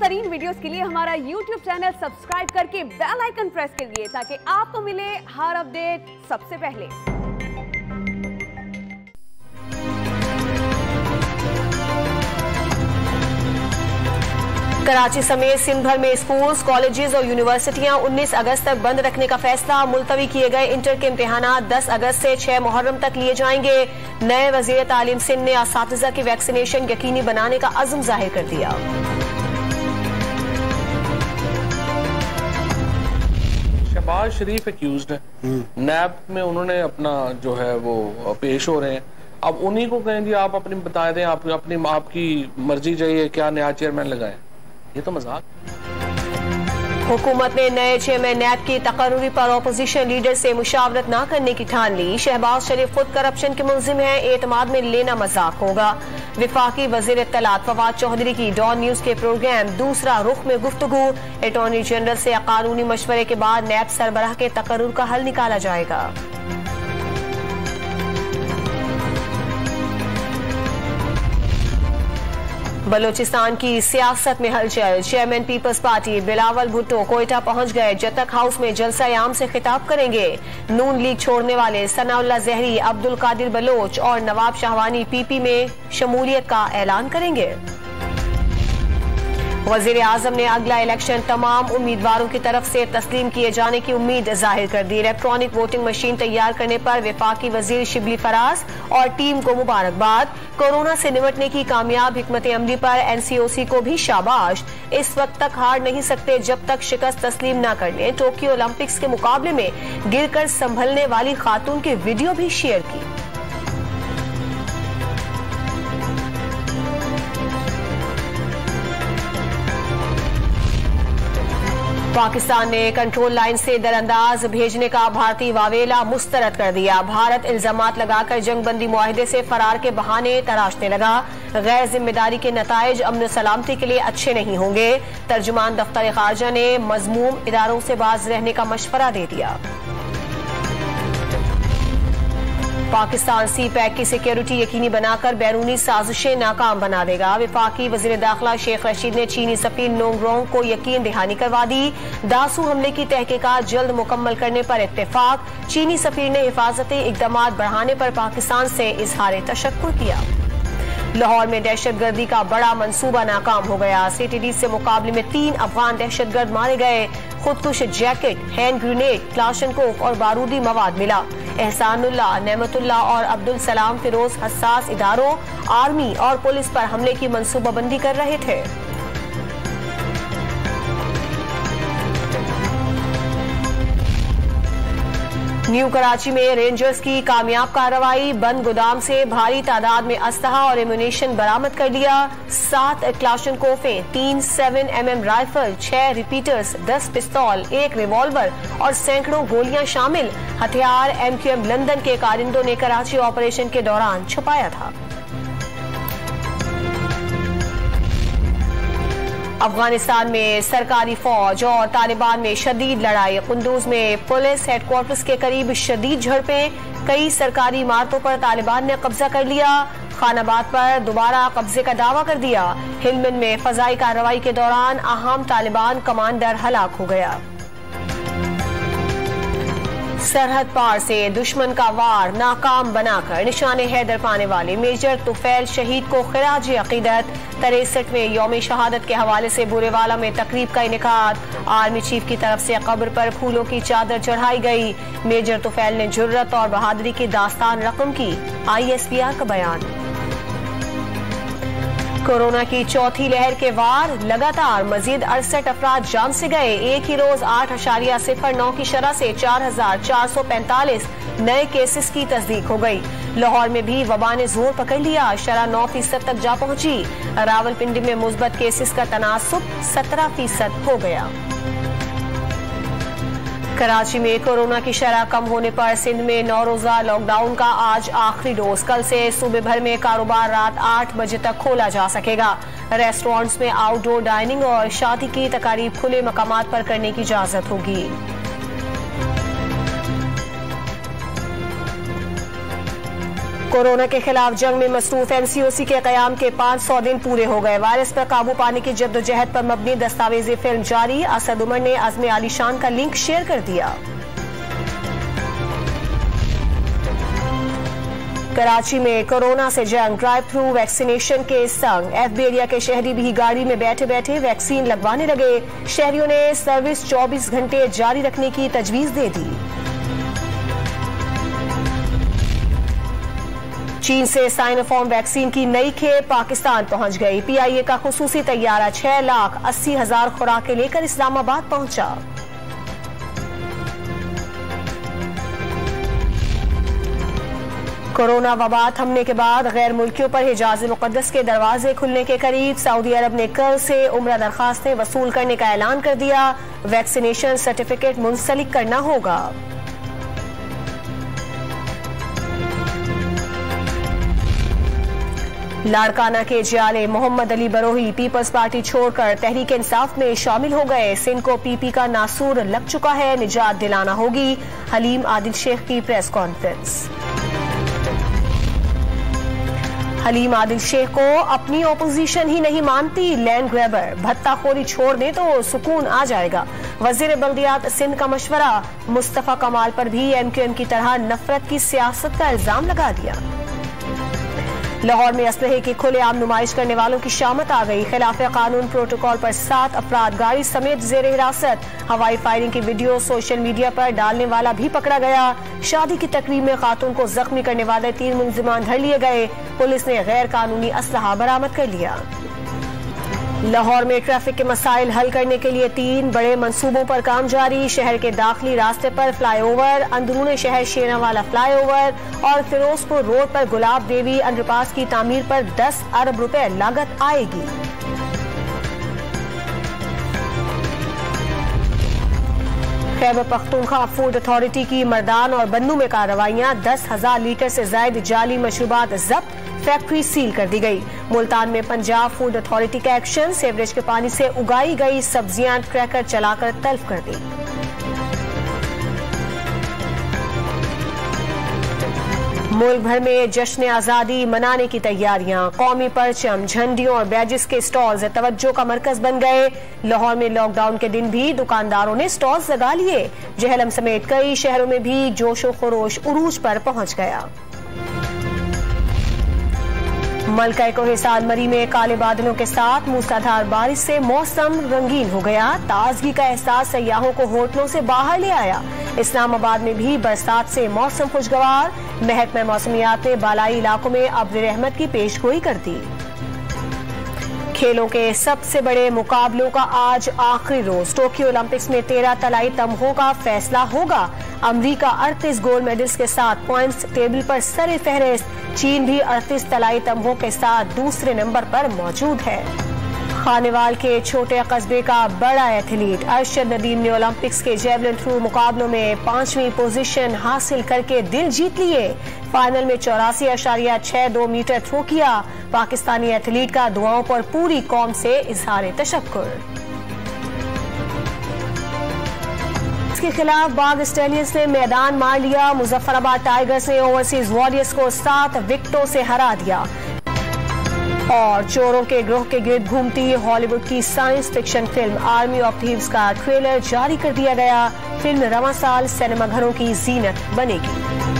तरीन वीडियोस के लिए हमारा YouTube चैनल सब्सक्राइब करके बेल आइकन प्रेस करिए ताकि आपको मिले हर अपडेट सबसे पहले। कराची समेत सिंध भर में स्कूल्स, कॉलेजेस और यूनिवर्सिटियां 19 अगस्त तक बंद रखने का फैसला। मुलतवी किए गए इंटर के इम्तिहानात 10 अगस्त से 6 मुहर्रम तक लिए जाएंगे। नए वजीर तालीम सिंध ने असातिज़ा की वैक्सीनेशन यकीनी बनाने का अज़्म जाहिर कर दिया। शहबाज शरीफ एक्यूज्ड है, नैब में उन्होंने अपना जो है वो पेश हो रहे हैं। अब उन्हीं को कहें जी आप अपनी बता दें, आप अपनी आपकी मर्जी चाहिए क्या नया चेयरमैन लगाए, ये तो मजाक। हुकूमत ने नए चेयरमैन नैब की तकर्रुरी पर अपोजिशन लीडर से मुशावरत न करने की ठान ली। शहबाज शरीफ खुद करप्शन के मुलजिम है, एतमाद में लेना मजाक होगा। विफाकी वजीर इत्तलात फवाद चौधरी की डॉन न्यूज के प्रोग्राम दूसरा रुख में गुफ्तगू। अटॉर्नी जनरल से कानूनी मशवरे के बाद नैब सरबराह के तकर्रुर का हल निकाला जाएगा। बलोचिस्तान की सियासत में हलचल। Chairman people's party Bilawal Bhutto Quetta पहुंच गए। जतक हाउस में जलसा-ए-आम से खिताब करेंगे। नून लीग छोड़ने वाले सनाउल्लाह जहरी, अब्दुल कादिर बलोच और नवाब शाहवानी पीपी में शमूलियत का ऐलान करेंगे। वजीर आजम ने अगला इलेक्शन तमाम उम्मीदवारों की तरफ से तस्लीम किए जाने की उम्मीद जाहिर कर दी। इलेक्ट्रॉनिक वोटिंग मशीन तैयार करने पर विफाकी वजीर शिबली फराज और टीम को मुबारकबाद। कोरोना से निपटने की कामयाब हिकमत अमली पर NCOC को भी शाबाश। इस वक्त तक हार नहीं सकते जब तक शिकस्त तस्लीम न कर लें। टोक्यो ओलंपिक्स के मुकाबले में गिरकर संभलने वाली खातून की वीडियो भी शेयर की। पाकिस्तान ने कंट्रोल लाइन से दरअंदाज भेजने का भारतीय वावेला मुस्तरद कर दिया। भारत इल्जामात लगाकर जंगबंदी मुआहिदे से फरार के बहाने तराशने लगा। गैर जिम्मेदारी के नताइज अमन सलामती के लिए अच्छे नहीं होंगे। तर्जुमान दफ्तर खारजा ने मजमूम इदारों से बाज रहने का मशवरा दे दिया। पाकिस्तान CPEC की सिक्योरिटी यकीनी बनाकर बैरूनी साजिशें नाकाम बना देगा। विफाकी वजीर दाखिला शेख रशीद ने चीनी सफीर नोंगरोंग को यकीन दहानी करवा दी। दासू हमले की तहकीकात जल्द मुकम्मल करने पर इत्तेफाक। चीनी सफीर ने हिफाजती इकदामात बढ़ाने पर पाकिस्तान से इजहार तशक्कुर किया। लाहौर में दहशतगर्दी का बड़ा मंसूबा नाकाम हो गया। CTD से मुकाबले में 3 अफगान दहशतगर्द मारे गए। खुदकुश जैकेट, हैंड ग्रेनेड, क्लाशनकोफ और बारूदी मवाद मिला। एहसानुल्लाह, नेमतुल्लाह और अब्दुल सलाम फिरोज हसास इदारों, आर्मी और पुलिस पर हमले की मंसूबाबंदी कर रहे थे। न्यू कराची में रेंजर्स की कामयाब कार्रवाई। बंद गोदाम से भारी तादाद में असलहा और एमुनेशन बरामद कर लिया। 7 क्लाशनकोफें, 3 7mm राइफल, 6 रिपीटर्स, 10 पिस्तौल, 1 रिवॉल्वर और सैकड़ों गोलियां शामिल हथियार MQM लंदन के कारिंदों ने कराची ऑपरेशन के दौरान छुपाया था। अफगानिस्तान में सरकारी फौज और तालिबान में शदीद लड़ाई। कुंदूज में पुलिस हेडक्वार्टर्स के करीब शदीद झड़पें। कई सरकारी इमारतों पर तालिबान ने कब्जा कर लिया। खानाबाद पर दोबारा कब्जे का दावा कर दिया। हिलमन में फजाई कार्रवाई के दौरान अहम तालिबान कमांडर हलाक हो गया। सरहद पार से दुश्मन का वार नाकाम बनाकर निशाने हैदर पाने वाले मेजर तुफैल शहीद को खिराज अकीदत। 63वें यौम शहादत के हवाले से बुरेवाला में तकरीब का इनेकाद। आर्मी चीफ की तरफ से कब्र पर फूलों की चादर चढ़ाई गई। मेजर तुफैल ने जुर्रत और बहादुरी की दास्तान रकम की। ISPR का बयान। कोरोना की चौथी लहर के वार लगातार। मजीद 68 अफराद जान से गए। एक ही रोज 8.09 की शरह से 4,445 नए केसेस की तस्दीक हो गई। लाहौर में भी वबा ने जोर पकड़ लिया। शरह 9% तक जा पहुंची। रावलपिंडी में मुस्बत केसेस का तनासुब 17% हो गया। कराची में कोरोना की शरह कम होने पर सिंध में 9 रोजा लॉकडाउन का आज आखिरी डोज। कल से सूबे भर में कारोबार रात 8 बजे तक खोला जा सकेगा। रेस्टोरेंट्स में आउटडोर डाइनिंग और शादी की तकारीब खुले मकामात पर करने की इजाजत होगी। कोरोना के खिलाफ जंग में मसरूफ MCOC के क़याम के 500 दिन पूरे हो गए। वायरस पर काबू पाने की जद्दोजहद पर मबनी दस्तावेजी फिल्म जारी। असद उमर ने अज़्म आलीशान का लिंक शेयर कर दिया। कराची में कोरोना से जंग, ड्राइव थ्रू वैक्सीनेशन के संग FB एरिया के शहरी भी गाड़ी में बैठे बैठे वैक्सीन लगवाने लगे। शहरियों ने सर्विस 24 घंटे जारी रखने की तजवीज दे दी। चीन से साइनोफार्म वैक्सीन की नई खेप पाकिस्तान पहुंच गई। PIA का खुसूसी तैयारा 6,80,000 खुराकें लेकर इस्लामाबाद पहुंचा। कोरोना वबा थमने के बाद गैर मुल्कियों पर हिजाज मुकद्दस के दरवाजे खुलने के करीब सऊदी अरब ने कल से उम्रा दरखास्तें वसूल करने का ऐलान कर दिया। वैक्सीनेशन सर्टिफिकेट मुंसलिक करना होगा। लाड़काना के जियाले मोहम्मद अली बरोही पीपल्स पार्टी छोड़कर तहरीक इंसाफ में शामिल हो गए। सिंध को PP का नासूर लग चुका है, निजात दिलाना होगी। हलीम आदिल शेख की प्रेस कॉन्फ्रेंस। हलीम आदिल शेख को अपनी ओपोजिशन ही नहीं मानती, लैंड ग्रैबर, भत्ताखोरी छोड़ दे तो सुकून आ जाएगा। वजीर बल्दियात सिंध का मशवरा। मुस्तफा कमाल पर भी MQM की तरह नफरत की सियासत का इल्जाम लगा दिया। लाहौर में असलहे की खुलेआम नुमाइश करने वालों की शामत आ गई। खिलाफ कानून प्रोटोकॉल पर 7 अफराद गाड़ी समेत जेर हिरासत। हवाई फायरिंग की वीडियो सोशल मीडिया पर डालने वाला भी पकड़ा गया। शादी की तकरीब में खातून को जख्मी करने वाले 3 मुलजिमान धर लिए गए। पुलिस ने गैर कानूनी असलहा बरामद कर लिया। लाहौर में ट्रैफिक के मसाइल हल करने के लिए 3 बड़े मंसूबों पर काम जारी। शहर के दाखिली रास्ते पर फ्लाईओवर, अंदरूनी शहर शेरावाला फ्लाईओवर और फिरोजपुर रोड पर गुलाब देवी अंडरपास की तामीर पर 10 अरब रुपए लागत आएगी। खैबर पख्तूनख्वा फूड अथॉरिटी की मर्दान और बन्नू में कार्रवाइयां। 10,000 लीटर से ज्यादा जाली मशरूबात जब्त, फैक्ट्री सील कर दी गई। मुल्तान में पंजाब फूड अथॉरिटी का एक्शन। सेवरेज के पानी से उगाई गई सब्जियां क्रैकर चलाकर तल्फ कर दी। मुल्क भर में जश्न आजादी मनाने की तैयारियां। कौमी परचम, झंडियों और बैजेस के स्टॉल्स तवज्जो का मरकज बन गए। लाहौर में लॉकडाउन के दिन भी दुकानदारों ने स्टॉल्स लगा लिए। जहलम समेत कई शहरों में भी जोशो खरोश उरूज पर पहुंच गया। मलका कोहिस्तान मरी में काले बादलों के साथ मूसलाधार बारिश से मौसम रंगीन हो गया। ताजगी का एहसास सयाहों को होटलों से बाहर ले आया। इस्लामाबाद में भी बरसात से मौसम खुशगवार। महकमा मौसमियात ने बालाई इलाकों में अब्र रहमत की पेशगोई कर दी। खेलों के सबसे बड़े मुकाबलों का आज आखिरी रोज। टोक्यो ओलंपिक्स में 13 तलाई तमगों का फैसला होगा। अमरीका 38 गोल्ड मेडल्स के साथ पॉइंट्स टेबल पर सरे फहरिस्त। चीन भी 38 तलाई तमगों के साथ दूसरे नंबर पर मौजूद है। खानेवाल के छोटे कस्बे का बड़ा एथलीट अरशद नदीम ने ओलंपिक्स के जेवलिन थ्रो मुकाबलों में 5वीं पोजीशन हासिल करके दिल जीत लिए। फाइनल में 84.62 मीटर थ्रो किया। पाकिस्तानी एथलीट का दुआओं पर पूरी कौम से इजहार तशक्कुर। के खिलाफ बाग स्टैलियंस ने मैदान मार लिया। मुजफ्फराबाद टाइगर्स ने ओवरसीज वॉरियर्स को 7 विकेटों से हरा दिया। और चोरों के ग्रोह के गिर्द घूमती हॉलीवुड की science fiction film army of thieves का ट्रेलर जारी कर दिया गया। फिल्म रवां साल सिनेमाघरों की जीनत बनेगी।